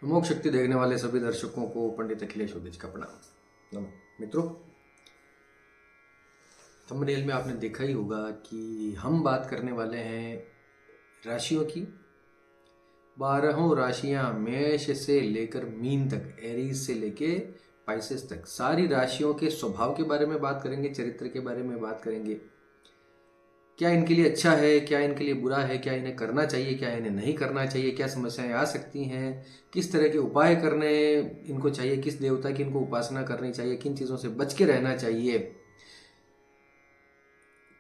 अमोघ शक्ति देखने वाले सभी दर्शकों को पंडित अखिलेश उदिच का प्रणाम। मित्रों, थंबनेल में आपने देखा ही होगा कि हम बात करने वाले हैं राशियों की। 12 राशियां मेष से लेकर मीन तक, एरीज से लेके पाइसेस तक, सारी राशियों के स्वभाव के बारे में बात करेंगे, चरित्र के बारे में बात करेंगे। क्या इनके लिए अच्छा है, क्या इनके लिए बुरा है, क्या इन्हें करना चाहिए, क्या इन्हें नहीं करना चाहिए, क्या समस्याएं आ सकती हैं, किस तरह के उपाय करने इनको चाहिए, किस देवता की इनको उपासना करनी चाहिए, किन चीज़ों से बच के रहना चाहिए,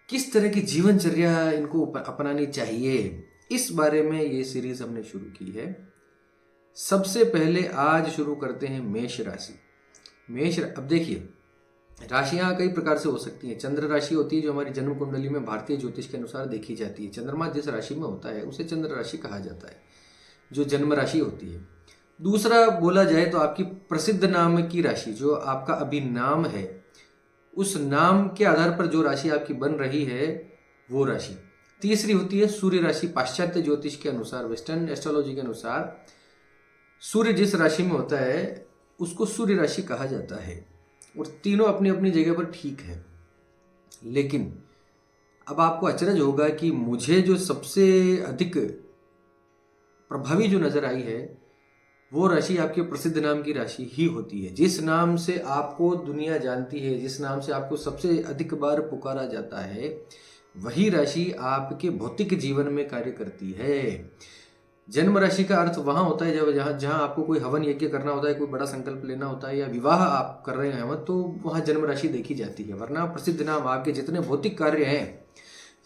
किस तरह की जीवनचर्या इनको अपनानी चाहिए, इस बारे में ये सीरीज हमने शुरू की है। सबसे पहले आज शुरू करते हैं मेष राशि। अब देखिए, राशियां कई प्रकार से हो सकती हैं। चंद्र राशि होती है जो हमारी जन्म कुंडली में भारतीय ज्योतिष के अनुसार देखी जाती है। चंद्रमा जिस राशि में होता है उसे चंद्र राशि कहा जाता है, जो जन्म राशि होती है। दूसरा बोला जाए तो आपकी प्रसिद्ध नाम की राशि, जो आपका अभी नाम है, उस नाम के आधार पर जो राशि आपकी बन रही है वो राशि। तीसरी होती है सूर्य राशि। पाश्चात्य ज्योतिष के अनुसार, वेस्टर्न एस्ट्रोलॉजी के अनुसार, सूर्य जिस राशि में होता है उसको सूर्य राशि कहा जाता है। और तीनों अपनी अपनी जगह पर ठीक है। लेकिन अब आपको अचरज होगा कि मुझे जो सबसे अधिक प्रभावी जो नजर आई है वो राशि आपके प्रसिद्ध नाम की राशि ही होती है। जिस नाम से आपको दुनिया जानती है, जिस नाम से आपको सबसे अधिक बार पुकारा जाता है, वही राशि आपके भौतिक जीवन में कार्य करती है। जन्म राशि का अर्थ वहां होता है जब जहां आपको कोई हवन यज्ञ करना होता है, कोई बड़ा संकल्प लेना होता है, या विवाह आप कर रहे हैं तो वहां जन्म राशि देखी जाती है। वरना प्रसिद्ध नाम आपके जितने भौतिक कार्य हैं,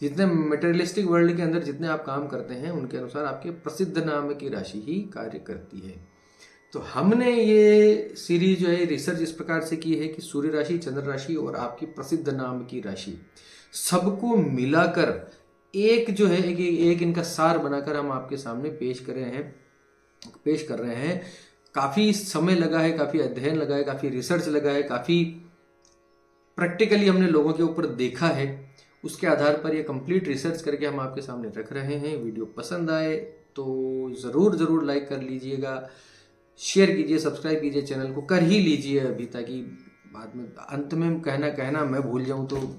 जितने मटेरियलिस्टिक वर्ल्ड के अंदर जितने आप काम करते हैं, उनके अनुसार आपके प्रसिद्ध नाम की राशि ही कार्य करती है। तो हमने ये सीरीज जो है रिसर्च इस प्रकार से की है कि सूर्य राशि, चंद्र राशि और आपकी प्रसिद्ध नाम की राशि सबको मिलाकर एक जो है एक इनका सार बनाकर हम आपके सामने पेश कर रहे हैं। काफी समय लगा है, काफी अध्ययन लगा है, काफी रिसर्च लगा है, काफी प्रैक्टिकली हमने लोगों के ऊपर देखा है। उसके आधार पर ये कंप्लीट रिसर्च करके हम आपके सामने रख रहे हैं। वीडियो पसंद आए तो जरूर लाइक कर लीजिएगा, शेयर कीजिए, सब्सक्राइब कीजिए, चैनल को कर ही लीजिए अभी, ताकि बाद में अंत में कहना मैं भूल जाऊं तो।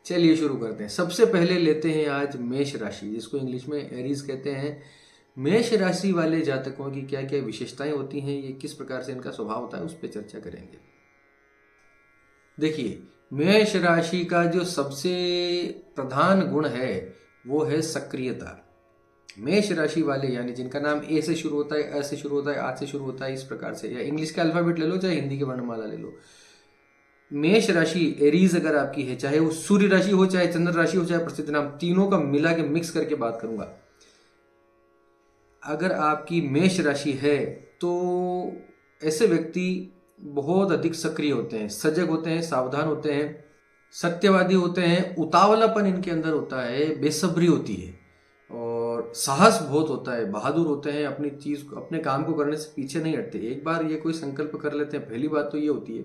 चलिए शुरू करते हैं। सबसे पहले लेते हैं आज मेष राशि, जिसको इंग्लिश में एरीज कहते हैं। मेष राशि वाले जातकों की क्या क्या विशेषताएं होती हैं, ये किस प्रकार से इनका स्वभाव होता है, उस पर चर्चा करेंगे। देखिए, मेष राशि का जो सबसे प्रधान गुण है वो है सक्रियता। मेष राशि वाले, यानी जिनका नाम ए से शुरू होता है, अ से शुरू होता है, आ से शुरू होता है, इस प्रकार से, या इंग्लिश के अल्फाबेट ले लो चाहे हिंदी के वर्णमाला ले लो, मेष राशि एरीज अगर आपकी है, चाहे वो सूर्य राशि हो, चाहे चंद्र राशि हो, चाहे प्रसिद्ध नाम, तीनों का मिला के मिक्स करके बात करूंगा। अगर आपकी मेष राशि है तो ऐसे व्यक्ति बहुत अधिक सक्रिय होते हैं, सजग होते हैं, सावधान होते हैं, सत्यवादी होते हैं, उतावलापन इनके अंदर होता है, बेसब्री होती है, और साहस बहुत होता है, बहादुर होते हैं, अपनी चीज को, अपने काम को करने से पीछे नहीं हटते। एक बार ये कोई संकल्प कर लेते हैं, पहली बात तो ये होती है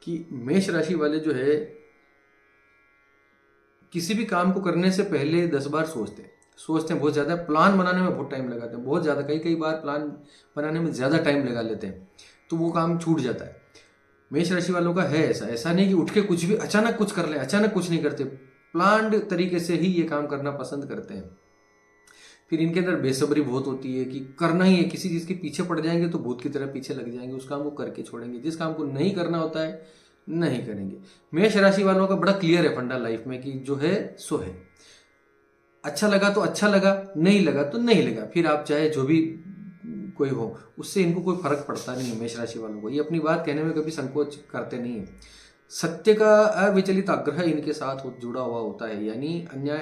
कि मेष राशि वाले जो है किसी भी काम को करने से पहले 10 बार सोचते हैं बहुत ज्यादा। प्लान बनाने में बहुत टाइम लगाते हैं, बहुत ज्यादा, कई बार प्लान बनाने में ज्यादा टाइम लगा लेते हैं, तो वो काम छूट जाता है। मेष राशि वालों का है ऐसा नहीं कि उठ के कुछ भी अचानक कुछ कर ले, अचानक कुछ नहीं करते। प्लान्ड तरीके से ही ये काम करना पसंद करते हैं। फिर इनके अंदर बेसब्री बहुत होती है कि करना ही है, किसी चीज के पीछे पड़ जाएंगे तो भूत की तरह पीछे लग जाएंगे, उस काम को करके छोड़ेंगे। जिस काम को नहीं करना होता है नहीं करेंगे। मेष राशि वालों का बड़ा क्लियर है फंडा लाइफ में कि जो है सो है। अच्छा लगा तो अच्छा लगा, नहीं लगा तो नहीं लगा, फिर आप चाहे जो भी कोई हो, उससे इनको कोई फर्क पड़ता नहीं है। मेष राशि वालों को ये अपनी बात कहने में कभी संकोच करते नहीं है। सत्य का अविचलित आग्रह इनके साथ जुड़ा हुआ होता है, यानी अन्याय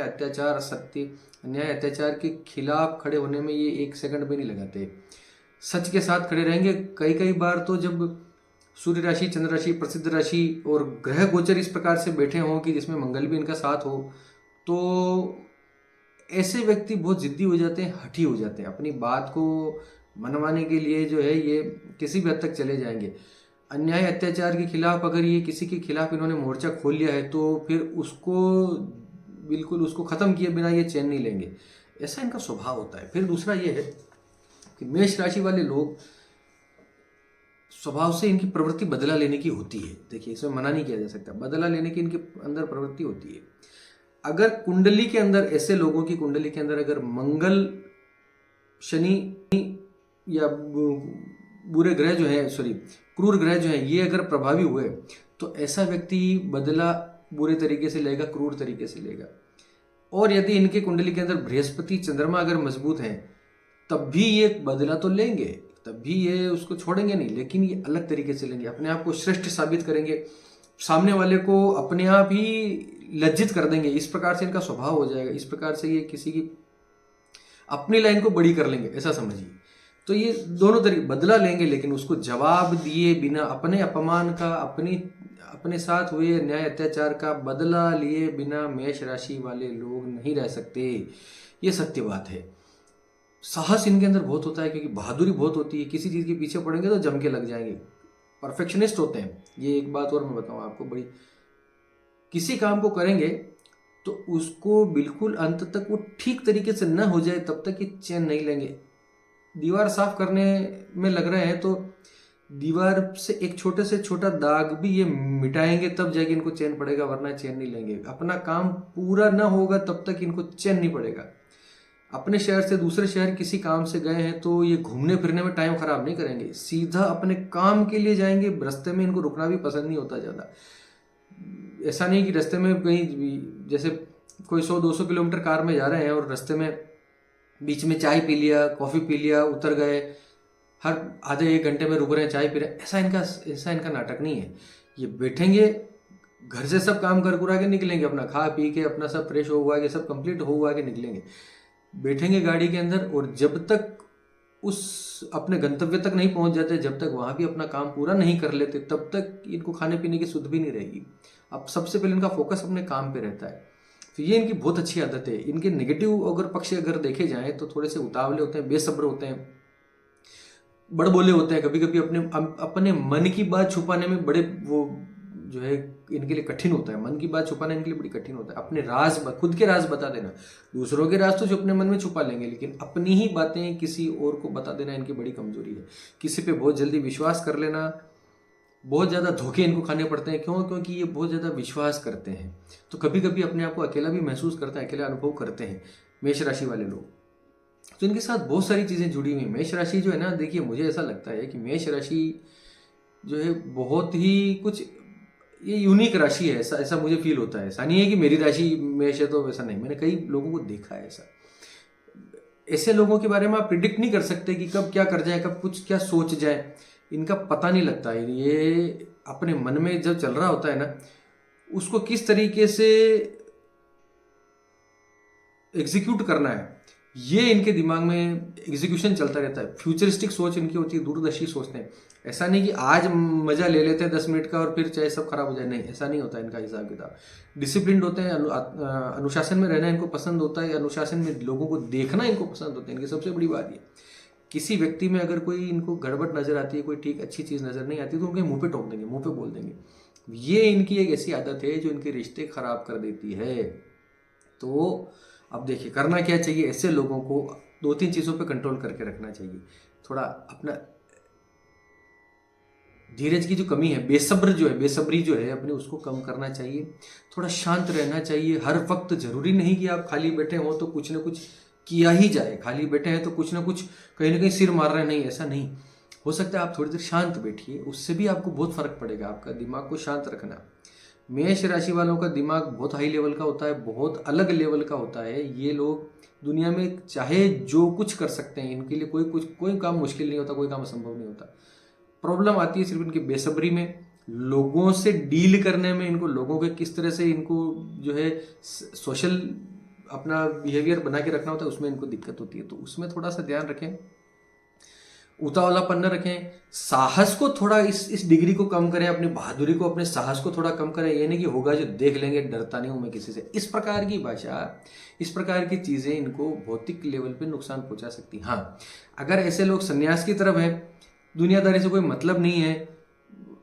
अत्याचार के खिलाफ खड़े होने में ये एक सेकंड भी नहीं लगाते, सच के साथ खड़े रहेंगे। कई बार तो जब सूर्य राशि, चंद्र राशि, प्रसिद्ध राशि और ग्रह गोचर इस प्रकार से बैठे हों कि जिसमें मंगल भी इनका साथ हो, तो ऐसे व्यक्ति बहुत जिद्दी हो जाते हैं, हठी हो जाते हैं। अपनी बात को मनवाने के लिए जो है ये किसी भी हद तक चले जाएंगे। अन्याय अत्याचार के खिलाफ अगर ये किसी के खिलाफ इन्होंने मोर्चा खोल लिया है तो फिर उसको खत्म किए बिना ये चैन नहीं लेंगे। ऐसा इनका स्वभाव होता है। फिर दूसरा ये है कि मेष राशि वाले लोग स्वभाव से इनकी प्रवृत्ति बदला लेने की होती है। देखिए, इसमें मना नहीं किया जा सकता, बदला लेने की इनके अंदर प्रवृत्ति होती है। अगर कुंडली के अंदर, ऐसे लोगों की कुंडली के अंदर अगर मंगल, शनि या बुरे ग्रह जो है, सॉरी क्रूर ग्रह जो है, ये अगर प्रभावी हुए तो ऐसा व्यक्ति बदला बुरे तरीके से लेगा, क्रूर तरीके से लेगा। और यदि इनके कुंडली के अंदर बृहस्पति, चंद्रमा अगर मजबूत हैं, तब भी ये बदला तो लेंगे, तब भी ये उसको छोड़ेंगे नहीं, लेकिन ये अलग तरीके से लेंगे, अपने आप को श्रेष्ठ साबित करेंगे, सामने वाले को अपने आप ही लज्जित कर देंगे। इस प्रकार से इनका स्वभाव हो जाएगा, इस प्रकार से ये किसी की अपनी लाइन को बड़ी कर लेंगे, ऐसा समझिए। तो ये दोनों तरीके बदला लेंगे, लेकिन उसको जवाब दिए बिना, अपने अपमान का, अपने साथ हुए न्याय अत्याचार का बदला लिए बिना मेष राशि वाले लोग नहीं रह सकते। ये सत्य बात है। साहस इनके अंदर बहुत होता है, क्योंकि बहादुरी बहुत होती है। किसी चीज़ के पीछे पड़ेंगे तो जम के लग जाएंगे, परफेक्शनिस्ट होते हैं। ये एक बात और मैं बताऊँ आपको, बड़ी, किसी काम को करेंगे तो उसको बिल्कुल अंत तक वो ठीक तरीके से न हो जाए तब तक ये चैन नहीं लेंगे। दीवार साफ करने में लग रहे हैं तो दीवार से एक छोटे से छोटा दाग भी ये मिटाएंगे, तब जाके इनको चैन पड़ेगा, वरना चैन नहीं लेंगे। अपना काम पूरा ना होगा तब तक इनको चैन नहीं पड़ेगा। अपने शहर से दूसरे शहर किसी काम से गए हैं तो ये घूमने फिरने में टाइम खराब नहीं करेंगे, सीधा अपने काम के लिए जाएंगे। रास्ते में इनको रुकना भी पसंद नहीं होता ज़्यादा। ऐसा नहीं कि रास्ते में कहीं, जैसे कोई 100-200 किलोमीटर कार में जा रहे हैं और रास्ते में बीच में चाय पी लिया, कॉफ़ी पी लिया, उतर गए, हर आधे एक घंटे में रुक रहे हैं, चाय पी रहे हैं, ऐसा इनका नाटक नहीं है। ये बैठेंगे, घर से सब काम कर कुरा के निकलेंगे, अपना खा पी के अपना सब फ्रेश हो हुआ के सब कंप्लीट हो हुआ के निकलेंगे, बैठेंगे गाड़ी के अंदर, और जब तक उस अपने गंतव्य तक नहीं पहुंच जाते, जब तक वहाँ भी अपना काम पूरा नहीं कर लेते, तब तक इनको खाने पीने की सुध भी नहीं रहेगी। अब सबसे पहले इनका फोकस अपने काम पे रहता है। तो ये इनकी बहुत अच्छी आदत है। इनके नेगेटिव अगर पक्ष अगर देखे जाएं तो थोड़े से उतावले होते हैं, बेसब्र होते हैं, बड़बोले होते हैं, कभी कभी अपने मन की बात छुपाने में बड़े, वो जो है इनके लिए कठिन होता है। मन की बात छुपाना इनके लिए बड़ी कठिन होता है। अपने राज, खुद के राज बता देना, दूसरों के राज तो जो अपने मन में छुपा लेंगे, लेकिन अपनी ही बातें किसी और को बता देना इनकी बड़ी कमजोरी है। किसी पे बहुत जल्दी विश्वास कर लेना, बहुत ज़्यादा धोखे इनको खाने पड़ते हैं। क्यों? क्योंकि ये बहुत ज़्यादा विश्वास करते हैं, तो कभी कभी अपने आप को अकेला भी महसूस करते हैं, अकेला अनुभव करते हैं मेष राशि वाले लोग। तो इनके साथ बहुत सारी चीज़ें जुड़ी हुई हैं। मेष राशि जो है ना, देखिए मुझे ऐसा लगता है कि मेष राशि जो है बहुत ही कुछ ये यूनिक राशि है, ऐसा मुझे फील होता है। ऐसा नहीं है कि मेरी राशि मेष है तो वैसा नहीं, मैंने कई लोगों को देखा है ऐसा। ऐसे लोगों के बारे में आप प्रिडिक्ट नहीं कर सकते कि कब क्या कर जाए, कब कुछ क्या सोच जाए, इनका पता नहीं लगता है। ये अपने मन में जब चल रहा होता है ना, उसको किस तरीके से एग्जीक्यूट करना है, ये इनके दिमाग में एग्जीक्यूशन चलता रहता है। फ्यूचरिस्टिक सोच इनकी होती है, दूरदर्शी सोचते हैं। ऐसा नहीं कि आज मजा ले लेते हैं 10 मिनट का और फिर चाहे सब खराब हो जाए, नहीं, ऐसा नहीं होता इनका हिसाब किताब। डिसिप्लिन होते हैं, अनुशासन में रहना इनको पसंद होता है, अनुशासन में लोगों को देखना इनको पसंद होता है। इनकी सबसे बड़ी बात ये, किसी व्यक्ति में अगर कोई इनको गड़बड़ नजर आती है, कोई ठीक अच्छी चीज़ नजर नहीं आती, तो उनके मुंह पे टोक देंगे, मुंह पे बोल देंगे। ये इनकी एक ऐसी आदत है जो इनके रिश्ते खराब कर देती है। तो अब देखिए करना क्या चाहिए, ऐसे लोगों को 2-3 चीज़ों पे कंट्रोल करके रखना चाहिए। थोड़ा अपना धीरज की जो कमी है, बेसब्री जो है अपनी, उसको कम करना चाहिए। थोड़ा शांत रहना चाहिए। हर वक्त जरूरी नहीं कि आप खाली बैठे हो तो कुछ ना कुछ किया ही जाए, खाली बैठे हैं तो कुछ ना कुछ कहीं ना कहीं सिर मार रहे हैं, नहीं, ऐसा नहीं हो सकता। आप थोड़ी देर शांत बैठिए, उससे भी आपको बहुत फर्क पड़ेगा। आपका दिमाग को शांत रखना। मेष राशि वालों का दिमाग बहुत हाई लेवल का होता है, बहुत अलग लेवल का होता है। ये लोग दुनिया में चाहे जो कुछ कर सकते हैं, इनके लिए कोई काम मुश्किल नहीं होता, कोई काम असंभव नहीं होता। प्रॉब्लम आती है सिर्फ इनकी बेसब्री में, लोगों से डील करने में। इनको लोगों के किस तरह से इनको जो है सोशल अपना बिहेवियर बना के रखना होता है, उसमें इनको दिक्कत होती है। तो उसमें थोड़ा सा ध्यान रखें, उतावलापन न रखें। साहस को थोड़ा इस डिग्री को कम करें, अपनी बहादुरी को, अपने साहस को थोड़ा कम करें। ये नहीं कि होगा जो देख लेंगे, डरता नहीं हूं मैं किसी से। इस प्रकार की भाषा, इस प्रकार की चीज़ें इनको भौतिक लेवल पे नुकसान पहुंचा सकती। हाँ, अगर ऐसे लोग संन्यास की तरफ हैं, दुनियादारी से कोई मतलब नहीं है,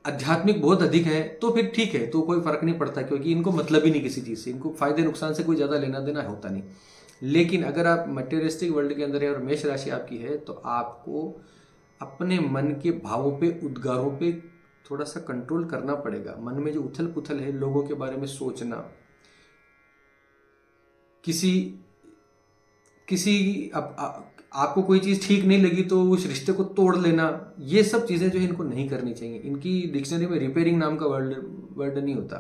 आध्यात्मिक बहुत अधिक है, तो फिर ठीक है, तो कोई फर्क नहीं पड़ता, क्योंकि इनको मतलब ही नहीं किसी चीज़ से, इनको फायदे नुकसान से कोई ज़्यादा लेना देना होता नहीं। लेकिन अगर आप मटेरियलिस्टिक वर्ल्ड के अंदर है और मेष राशि आपकी है तो आपको अपने मन के भावों पे, उद्गारों पे थोड़ा सा कंट्रोल करना पड़ेगा। मन में जो उथल पुथल है, लोगों के बारे में सोचना, किसी किसी आपको कोई चीज़ ठीक नहीं लगी तो उस रिश्ते को तोड़ लेना, ये सब चीज़ें जो है इनको नहीं करनी चाहिए। इनकी डिक्शनरी में रिपेयरिंग नाम का वर्ड नहीं होता।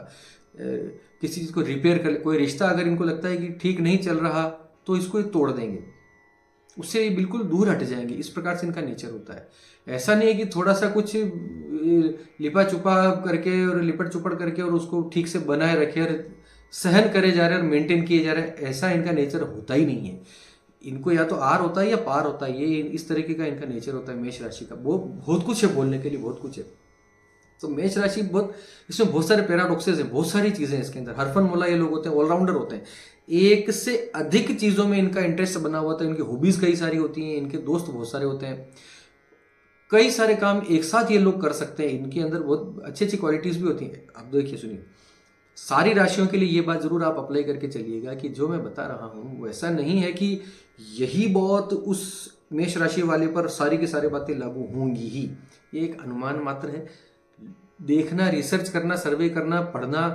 किसी चीज़ को रिपेयर कर, कोई रिश्ता अगर इनको लगता है कि ठीक नहीं चल रहा तो इसको ये तोड़ देंगे, उससे ये बिल्कुल दूर हट जाएंगे। इस प्रकार से इनका नेचर होता है। ऐसा नहीं है कि थोड़ा सा कुछ लिपा चुपा करके और लिपट चुपड़ करके और उसको ठीक से बनाए रखे और सहन करे जा रहे हैं और मेंटेन किए जा रहे हैं, ऐसा इनका नेचर होता ही नहीं है। इनको या तो आर होता है या पार होता है, ये इस तरीके का इनका नेचर होता है मेष राशि का। वो बहुत कुछ है बोलने के लिए, बहुत कुछ है। तो मेष राशि बहुत, इसमें बहुत सारे पैराडॉक्सेस हैं, बहुत सारी चीजें हैं इसके अंदर। हरफन मोला ये लोग होते हैं, ऑलराउंडर होते हैं, एक से अधिक चीजों में इनका इंटरेस्ट बना हुआ था। इनकी हॉबीज कई सारी होती हैं, इनके दोस्त बहुत सारे होते हैं, कई सारे काम एक साथ ये लोग कर सकते हैं। इनके अंदर बहुत अच्छी अच्छी क्वालिटीज भी होती हैं। अब देखिए, सुनिए, सारी राशियों के लिए ये बात जरूर आप अप्लाई करके चलिएगा कि जो मैं बता रहा हूं वो ऐसा नहीं है कि यही बहुत उस मेष राशि वाले पर सारी की सारी बातें लागू होंगी ही। ये एक अनुमान मात्र है। देखना, रिसर्च करना, सर्वे करना, पढ़ना,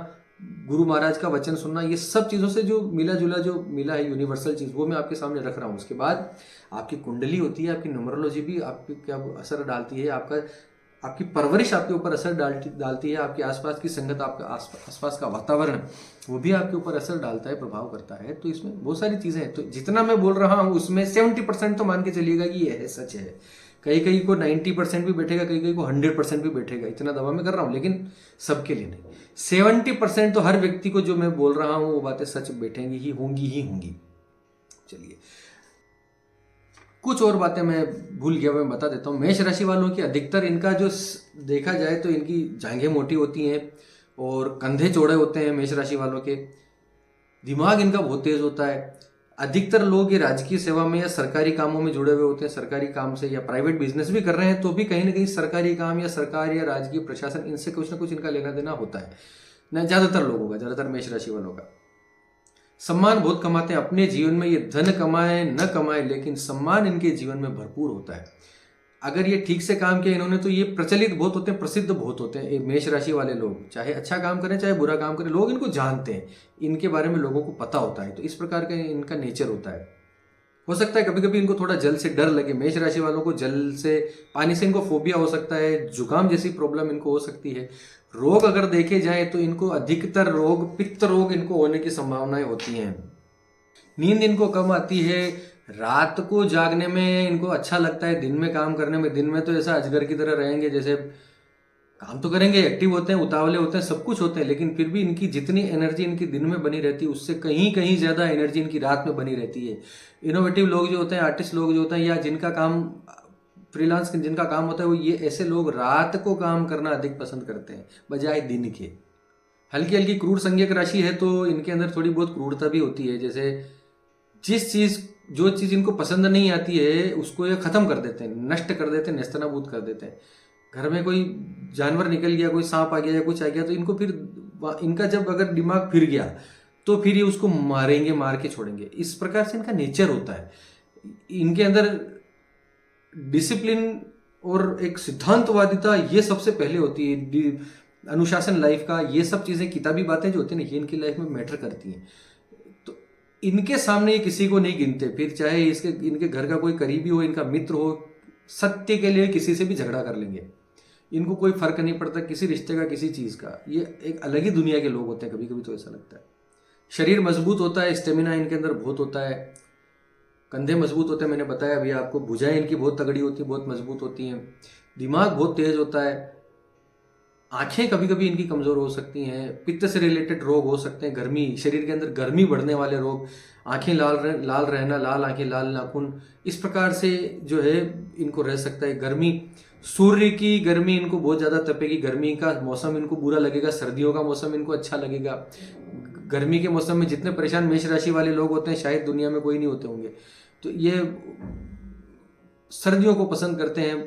गुरु महाराज का वचन सुनना, ये सब चीज़ों से जो मिला जुला जो मिला है यूनिवर्सल चीज़, वो मैं आपके सामने रख रहा हूँ। उसके बाद आपकी कुंडली होती है, आपकी न्यूमरोलॉजी भी आप पे क्या असर डालती है, आपकी परवरिश आपके ऊपर असर डालती है, आपके आसपास की संगत, आपका आसपास का वातावरण वो भी आपके ऊपर असर डालता है, प्रभाव करता है। तो इसमें बहुत सारी चीज़ें हैं। तो जितना मैं बोल रहा हूँ उसमें 70% तो मान के चलिएगा कि यह है, सच है। कहीं कहीं को 90% भी बैठेगा, कहीं कहीं को 100% भी बैठेगा, इतना दवा मैं कर रहा हूँ, लेकिन सबके लिए नहीं। 70% तो हर व्यक्ति को जो मैं बोल रहा हूँ वो बातें सच बैठेंगी ही होंगी। चलिए, कुछ और बातें मैं भूल गया, मैं बता देता हूँ। मेष राशि वालों की अधिकतर, इनका जो देखा जाए तो इनकी जांघें मोटी होती हैं और कंधे चौड़े होते हैं। मेष राशि वालों के दिमाग इनका बहुत तेज होता है। अधिकतर लोग ये राजकीय सेवा में या सरकारी कामों में जुड़े हुए होते हैं। सरकारी काम से या प्राइवेट बिजनेस भी कर रहे हैं तो भी कहीं ना कहीं सरकारी काम या सरकार या राजकीय प्रशासन, इनसे कुछ ना कुछ इनका लेना देना होता है ना, ज्यादातर लोगों का, ज्यादातर मेष राशि वालों का। सम्मान बहुत कमाते हैं अपने जीवन में, ये धन कमाए न कमाए, लेकिन सम्मान इनके जीवन में भरपूर होता है। अगर ये ठीक से काम किया इन्होंने तो ये प्रचलित बहुत होते हैं, प्रसिद्ध बहुत होते हैं। ये मेष राशि वाले लोग चाहे अच्छा काम करें चाहे बुरा काम करें, लोग इनको जानते हैं, इनके बारे में लोगों को पता होता है। तो इस प्रकार का इनका नेचर होता है। हो सकता है कभी कभी इनको थोड़ा जल से डर लगे। मेष राशि वालों को जल से, पानी से इनको फोबिया हो सकता है, जुकाम जैसी प्रॉब्लम इनको हो सकती है। रोग अगर देखे जाए तो इनको अधिकतर रोग, पित्त रोग इनको होने की संभावनाएं होती हैं। नींद इनको कम आती है, रात को जागने में इनको अच्छा लगता है, दिन में काम करने में। दिन में तो ऐसा अजगर की तरह रहेंगे, जैसे काम तो करेंगे, एक्टिव होते हैं, उतावले होते हैं, सब कुछ होते हैं, लेकिन फिर भी इनकी जितनी एनर्जी इनकी दिन में बनी रहती है उससे कहीं कहीं ज्यादा एनर्जी इनकी रात में बनी रहती है। इनोवेटिव लोग जो होते हैं, आर्टिस्ट लोग जो होते हैं, या जिनका काम फ्रीलांस जिनका काम होता है, वो ये ऐसे लोग रात को काम करना अधिक पसंद करते हैं बजाय दिन के। हल्की हल्की क्रूर संज्ञक राशि है तो इनके अंदर थोड़ी बहुत क्रूरता भी होती है। जैसे जो चीज इनको पसंद नहीं आती है उसको ये खत्म कर देते हैं, नष्ट कर देते हैं, नेस्तनाबूद कर देते हैं। घर में कोई जानवर निकल गया, कोई सांप आ गया या कुछ आ गया, तो इनको फिर इनका जब अगर दिमाग फिर गया तो फिर ये उसको मारेंगे, मार के छोड़ेंगे। इस प्रकार से इनका नेचर होता है। इनके अंदर डिसिप्लिन और एक सिद्धांतवादिता ये सबसे पहले होती है। अनुशासन लाइफ का, ये सब चीजें, किताबी बातें जो होती है ना, ये इनकी लाइफ में मैटर करती हैं। तो इनके सामने ये किसी को नहीं गिनते, फिर चाहे इनके घर का कोई करीबी हो, इनका मित्र हो, सत्य के लिए किसी से भी झगड़ा कर लेंगे। इनको कोई फर्क नहीं पड़ता किसी रिश्ते का, किसी चीज का। ये एक अलग ही दुनिया के लोग होते हैं, कभी कभी तो ऐसा लगता है। शरीर मजबूत होता है, स्टेमिना इनके अंदर बहुत होता है। कंधे मजबूत होते हैं, मैंने बताया अभी आपको। भुजाएं इनकी बहुत तगड़ी होती है, बहुत मजबूत होती हैं। दिमाग बहुत तेज होता है। आंखें कभी कभी इनकी कमजोर हो सकती हैं। पित्त से रिलेटेड रोग हो सकते हैं, गर्मी, शरीर के अंदर गर्मी बढ़ने वाले रोग, आंखें लाल रहना, लाल आंखें, लाल नाखून, इस प्रकार से जो है इनको रह सकता है। गर्मी, सूर्य की गर्मी इनको बहुत ज्यादा तपेगी। गर्मी का मौसम इनको बुरा लगेगा, सर्दियों का मौसम इनको अच्छा लगेगा। गर्मी के मौसम में जितने परेशान मेष राशि वाले लोग होते हैं शायद दुनिया में कोई नहीं होते होंगे। तो ये सर्दियों को पसंद करते हैं,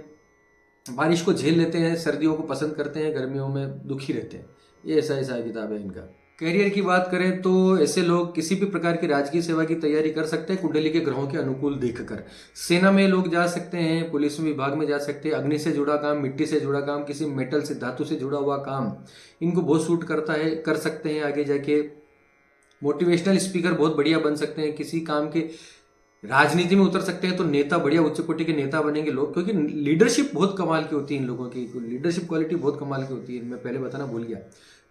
बारिश को झेल लेते हैं, सर्दियों को पसंद करते हैं, गर्मियों में दुखी रहते हैं। ये ऐसा हिसाब किताब है इनका। करियर की बात करें तो ऐसे लोग किसी भी प्रकार की राजकीय सेवा की तैयारी कर सकते हैं कुंडली के ग्रहों के अनुकूल देखकर। सेना में लोग जा सकते हैं, पुलिस विभाग में जा सकते हैं, अग्नि से जुड़ा काम, मिट्टी से जुड़ा काम, किसी मेटल से धातु से जुड़ा हुआ काम इनको बहुत सूट करता है, कर सकते हैं आगे जाके। मोटिवेशनल स्पीकर बहुत बढ़िया बन सकते हैं, किसी काम के राजनीति में उतर सकते हैं तो नेता, बढ़िया उच्च कोटि के नेता बनेंगे लोग, क्योंकि लीडरशिप बहुत कमाल की होती है इन लोगों की, लीडरशिप क्वालिटी बहुत कमाल की होती है। मैं पहले बताना भूल गया,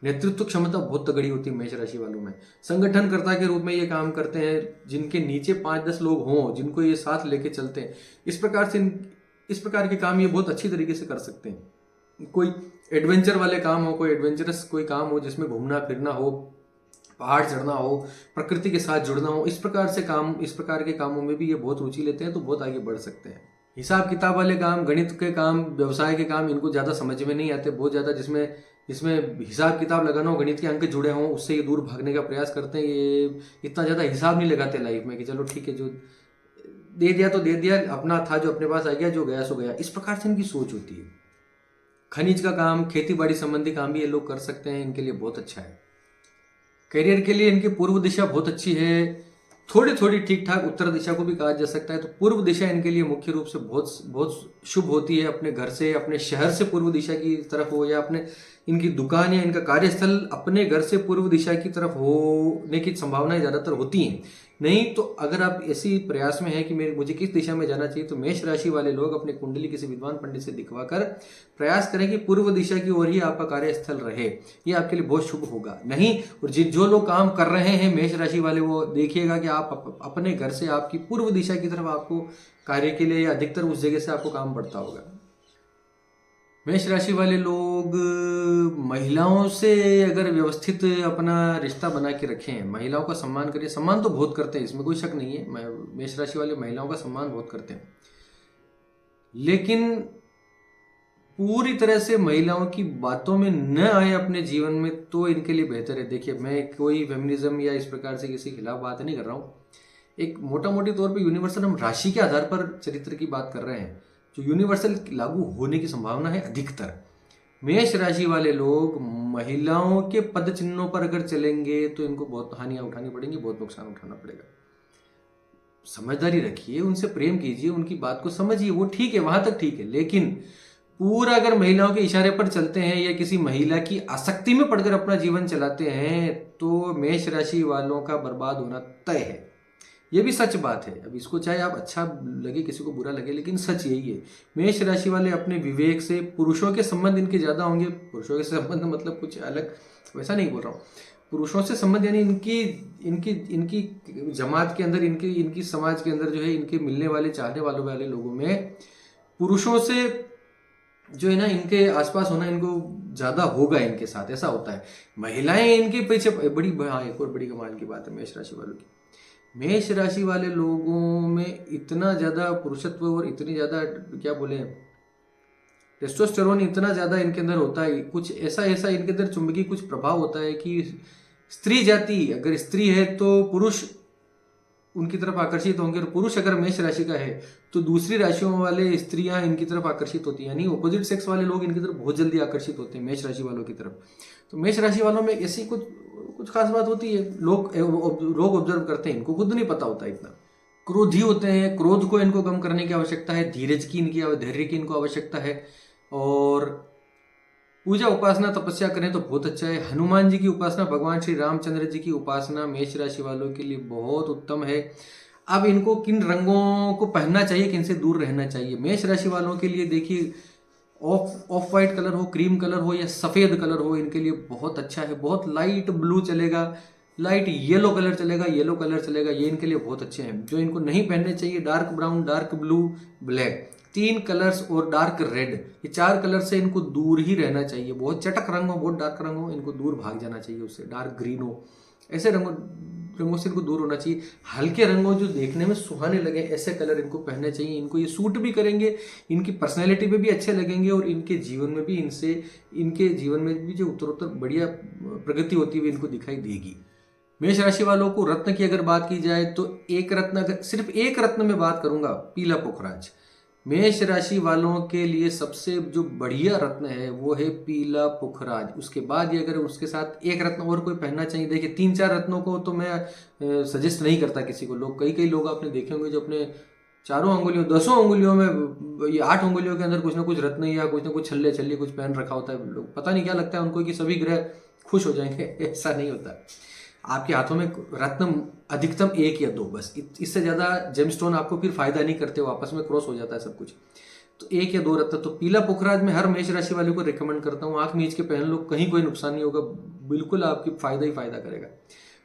नेतृत्व क्षमता बहुत तगड़ी होती है मेष राशि वालों में। संगठनकर्ता के रूप में ये काम करते हैं, जिनके नीचे 5-10 लोग हों जिनको ये साथ लेके चलते हैं, इस प्रकार के काम ये बहुत अच्छी तरीके से कर सकते हैं। कोई एडवेंचर वाले काम हो, कोई एडवेंचरस कोई काम हो जिसमें घूमना फिरना हो, पहाड़ चढ़ना हो, प्रकृति के साथ जुड़ना हो, इस प्रकार के कामों में भी ये बहुत रुचि लेते हैं तो बहुत आगे बढ़ सकते हैं। हिसाब किताब वाले काम, गणित के काम, व्यवसाय के काम इनको ज़्यादा समझ में नहीं आते, बहुत ज़्यादा जिसमें हिसाब किताब लगाना हो, गणित के अंक जुड़े हों, उससे ये दूर भागने का प्रयास करते हैं। ये इतना ज़्यादा हिसाब नहीं लगाते लाइफ में कि चलो ठीक है, जो दे दिया तो दे दिया, अपना था जो अपने पास आ गया, जो गया सो गया, इस प्रकार से इनकी सोच होती है। खनिज का काम, खेती बाड़ी संबंधी काम भी ये लोग कर सकते हैं, इनके लिए बहुत अच्छा है। करियर के लिए इनकी पूर्व दिशा बहुत अच्छी है, थोड़ी थोड़ी ठीक ठाक उत्तर दिशा को भी कहा जा सकता है। तो पूर्व दिशा इनके लिए मुख्य रूप से बहुत बहुत शुभ होती है। अपने घर से, अपने शहर से पूर्व दिशा की तरफ हो, या अपने इनकी दुकान या इनका कार्यस्थल अपने घर से पूर्व दिशा की तरफ होने की संभावनाएं ज़्यादातर होती हैं। नहीं तो अगर आप ऐसी प्रयास में है कि मुझे किस दिशा में जाना चाहिए, तो मेष राशि वाले लोग अपने कुंडली किसी विद्वान पंडित से दिखवाकर प्रयास करें कि पूर्व दिशा की ओर ही आपका कार्यस्थल रहे, ये आपके लिए बहुत शुभ होगा। नहीं, और जो लोग काम कर रहे हैं मेष राशि वाले, वो देखिएगा कि आप अपने घर से आपकी पूर्व दिशा की तरफ आपको कार्य के लिए, या अधिकतर उस जगह से आपको काम बढ़ता होगा। मेष राशि वाले लोग महिलाओं से अगर व्यवस्थित अपना रिश्ता बना के रखें, महिलाओं का सम्मान करें, सम्मान तो बहुत करते हैं, इसमें कोई शक नहीं है, मेष राशि वाले महिलाओं का सम्मान बहुत करते हैं, लेकिन पूरी तरह से महिलाओं की बातों में न आए अपने जीवन में तो इनके लिए बेहतर है। देखिए, मैं कोई फेमिनिज्म या इस प्रकार से किसी के खिलाफ बात नहीं कर रहा हूँ, एक मोटा मोटी तौर पे यूनिवर्सल हम राशि के आधार पर चरित्र की बात कर रहे हैं, जो यूनिवर्सल लागू होने की संभावना है अधिकतर। मेष राशि वाले लोग महिलाओं के पद चिन्हों पर अगर चलेंगे तो इनको बहुत हानियां उठानी पड़ेंगी, बहुत नुकसान उठाना पड़ेगा। समझदारी रखिए, उनसे प्रेम कीजिए, उनकी बात को समझिए, वो ठीक है, वहां तक ठीक है, लेकिन पूरा अगर महिलाओं के इशारे पर चलते हैं या किसी महिला की आसक्ति में पड़कर अपना जीवन चलाते हैं तो मेष राशि वालों का बर्बाद होना तय है। ये भी सच बात है। अब इसको चाहे आप अच्छा लगे, किसी को बुरा लगे, लेकिन सच यही है। मेष राशि वाले अपने विवेक से, पुरुषों के संबंध इनके ज्यादा होंगे, पुरुषों के संबंध मतलब कुछ अलग वैसा नहीं बोल रहा हूँ, पुरुषों से संबंध यानी इनकी इनकी इनकी जमात के अंदर, इनकी समाज के अंदर जो है, इनके मिलने वाले चाहने वाले लोगों में पुरुषों से जो है ना, इनके आसपास होना इनको ज्यादा होगा, इनके साथ ऐसा होता है। महिलाएं इनके पीछे बड़ी, हाँ एक और बड़ी कमाल की बात है मेष राशि वालों की, मेष राशि वाले लोगों में इतना ज्यादा पुरुषत्व और इतनी ज्यादा क्या बोले, टेस्टोस्टेरोन इतना ज्यादा इनके अंदर होता है, कुछ ऐसा इनके अंदर चुंबकीय कुछ प्रभाव होता है कि स्त्री जाति, अगर स्त्री है तो पुरुष उनकी तरफ आकर्षित होंगे, और पुरुष अगर मेष राशि का है तो दूसरी राशियों वाले स्त्रियां इनकी तरफ आकर्षित होती हैं, यानी ऑपोजिट सेक्स वाले लोग इनकी तरफ बहुत जल्दी आकर्षित होते हैं मेष राशि वालों की तरफ। तो मेष राशि वालों में ऐसी कुछ खास बात होती है, लोग ऑब्जर्व करते हैं, इनको खुद नहीं पता होता इतना। क्रोधी होते हैं, क्रोध को इनको कम करने की आवश्यकता है, धीरज की धैर्य की इनको आवश्यकता है, और पूजा उपासना तपस्या करें तो बहुत अच्छा है। हनुमान जी की उपासना, भगवान श्री रामचंद्र जी की उपासना मेष राशि वालों के लिए बहुत उत्तम है। अब इनको किन रंगों को पहनना चाहिए, किन से दूर रहना चाहिए, मेष राशि वालों के लिए देखिए, ऑफ वाइट कलर हो, क्रीम कलर हो या सफेद कलर हो, इनके लिए बहुत अच्छा है। बहुत लाइट ब्लू चलेगा, लाइट येलो कलर चलेगा, ये इनके लिए बहुत अच्छे हैं। जो इनको नहीं पहनने चाहिए, dark brown, dark blue, black, 3 colours और डार्क रेड, ये 4 कलर से इनको दूर ही रहना चाहिए। बहुत चटक रंग हो, बहुत डार्क रंग हो, इनको दूर भाग जाना चाहिए उससे। डार्क ग्रीन हो, ऐसे रंगों से इनको दूर होना चाहिए। हल्के रंगों जो देखने में सुहाने लगे, ऐसे कलर इनको पहनने चाहिए। इनको ये सूट भी करेंगे, इनकी पर्सनैलिटी पे भी अच्छे लगेंगे, और इनके जीवन में भी जो उत्तरोत्तर बढ़िया प्रगति होती हुई इनको दिखाई देगी। मेष राशि वालों को रत्न की अगर बात की जाए तो एक रत्न, अगर सिर्फ एक रत्न में बात करूंगा, पीला पोखराज। मेष राशि वालों के लिए सबसे जो बढ़िया रत्न है वो है पीला पुखराज। उसके बाद ये अगर उसके साथ एक रत्न और कोई पहनना चाहिए, देखिए 3-4 रत्नों को तो मैं सजेस्ट नहीं करता किसी को। लोग कई लोग आपने देखे होंगे जो अपने चारों अंगुलियों 10 अंगुलियों में, ये 8 अंगुलियों के अंदर कुछ ना कुछ रत्न या कुछ ना कुछ छल्ले छल्ली कुछ पहन रखा होता है। लोग पता नहीं क्या लगता है उनको कि सभी ग्रह खुश हो जाएंगे। ऐसा नहीं होता। आपके हाथों में रत्न अधिकतम 1 या 2 बस, इससे ज़्यादा जेमस्टोन आपको फिर फायदा नहीं करते हो, आपस में क्रॉस हो जाता है सब कुछ। तो 1 या 2 रत्न। तो पीला पुखराज मैं हर मेष राशि वाले को रिकमेंड करता हूँ। आंख मीच के पहन लो, कहीं कोई नुकसान नहीं होगा, बिल्कुल आपकी फायदा ही फायदा करेगा।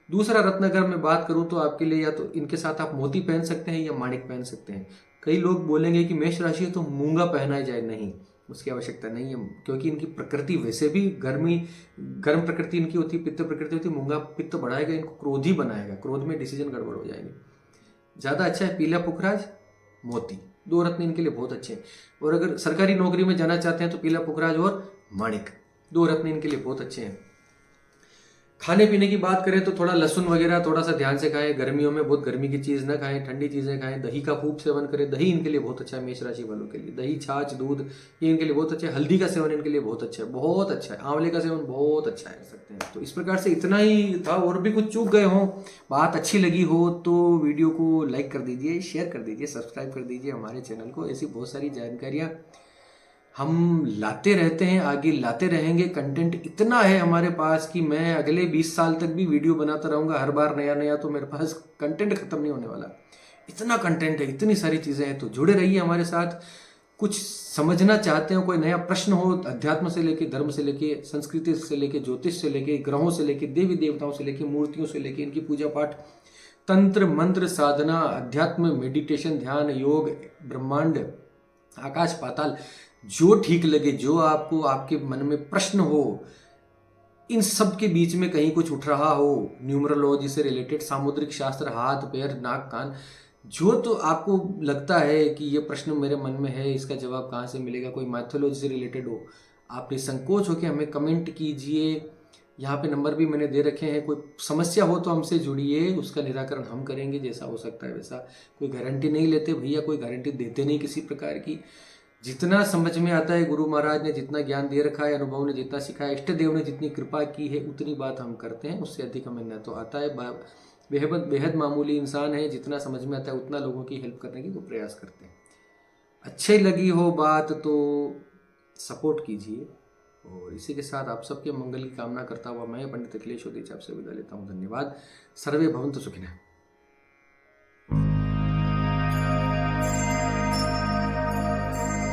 दूसरा रत्न अगर मैं बात करूं तो आपके लिए या तो इनके साथ आप मोती पहन सकते हैं या माणिक पहन सकते हैं। कई लोग बोलेंगे कि मेष राशि है तो मूंगा पहना जाए, नहीं, उसकी आवश्यकता नहीं है, क्योंकि इनकी प्रकृति वैसे भी गर्म प्रकृति इनकी होती है, पित्त प्रकृति होती है। मूंगा पित्त बढ़ाएगा, इनको क्रोधी बनाएगा, क्रोध में डिसीजन गड़बड़ हो जाएंगे। ज़्यादा अच्छा है पीला पुखराज, मोती, 2 रत्न इनके लिए बहुत अच्छे हैं। और अगर सरकारी नौकरी में जाना चाहते हैं तो पीला पुखराज और माणिक, 2 रत्न इनके लिए बहुत अच्छे हैं। खाने पीने की बात करें तो थोड़ा लहसुन वगैरह थोड़ा सा ध्यान से खाएं। गर्मियों में बहुत गर्मी की चीज़ ना खाएं, ठंडी चीज़ें खाएं। दही का खूब सेवन करें, दही इनके लिए बहुत अच्छा है मेष राशि वालों के लिए। दही, छाछ, दूध ये इनके लिए बहुत अच्छा है। हल्दी का सेवन इनके लिए बहुत अच्छा है, बहुत अच्छा है। आंवले का सेवन बहुत अच्छा है सकते हैं। तो इस प्रकार से इतना ही था, और भी कुछ चूक गए हों, बात अच्छी लगी हो तो वीडियो को लाइक कर दीजिए, शेयर कर दीजिए, सब्सक्राइब कर दीजिए हमारे चैनल को। ऐसी बहुत सारी जानकारियाँ हम लाते रहते हैं, आगे लाते रहेंगे। कंटेंट इतना है हमारे पास कि मैं अगले 20 साल तक भी वीडियो बनाता रहूँगा, हर बार नया नया। तो मेरे पास कंटेंट खत्म नहीं होने वाला, इतना कंटेंट है, इतनी सारी चीज़ें हैं। तो जुड़े रहिए हमारे साथ। कुछ समझना चाहते हो, कोई नया प्रश्न हो, अध्यात्म से लेके, धर्म से लेके, संस्कृति से लेके, ज्योतिष से लेके, ग्रहों से लेके, देवी देवताओं से लेके, मूर्तियों से लेके, इनकी पूजा पाठ, तंत्र मंत्र साधना, अध्यात्म, मेडिटेशन, ध्यान, योग, ब्रह्मांड, आकाश पाताल, जो ठीक लगे, जो आपको आपके मन में प्रश्न हो, इन सब के बीच में कहीं कुछ उठ रहा हो, न्यूमरोलॉजी से रिलेटेड, सामुद्रिक शास्त्र, हाथ पैर नाक कान, जो तो आपको लगता है कि ये प्रश्न मेरे मन में है, इसका जवाब कहाँ से मिलेगा, कोई मैथोलॉजी से रिलेटेड हो, आप निसंकोच होकर हमें कमेंट कीजिए। यहाँ पे नंबर भी मैंने दे रखे हैं। कोई समस्या हो तो हमसे जुड़िए, उसका निराकरण हम करेंगे जैसा हो सकता है वैसा। कोई गारंटी नहीं लेते भैया, कोई गारंटी देते नहीं किसी प्रकार की। जितना समझ में आता है, गुरु महाराज ने जितना ज्ञान दे रखा है, अनुभव ने जितना सिखाया, इष्ट देव ने जितनी कृपा की है, उतनी बात हम करते हैं। उससे अधिक हमें न तो आता है। बेहद बेहद मामूली इंसान है, जितना समझ में आता है उतना लोगों की हेल्प करने की वो प्रयास करते हैं। अच्छी लगी हो बात तो सपोर्ट कीजिए। और इसी के साथ आप सबके मंगल की कामना करता हुआ मैं पंडित अखिलेश ओदेचा आपसे विदा लेता हूँ। धन्यवाद। सर्वे भवन्तु सुखिनः।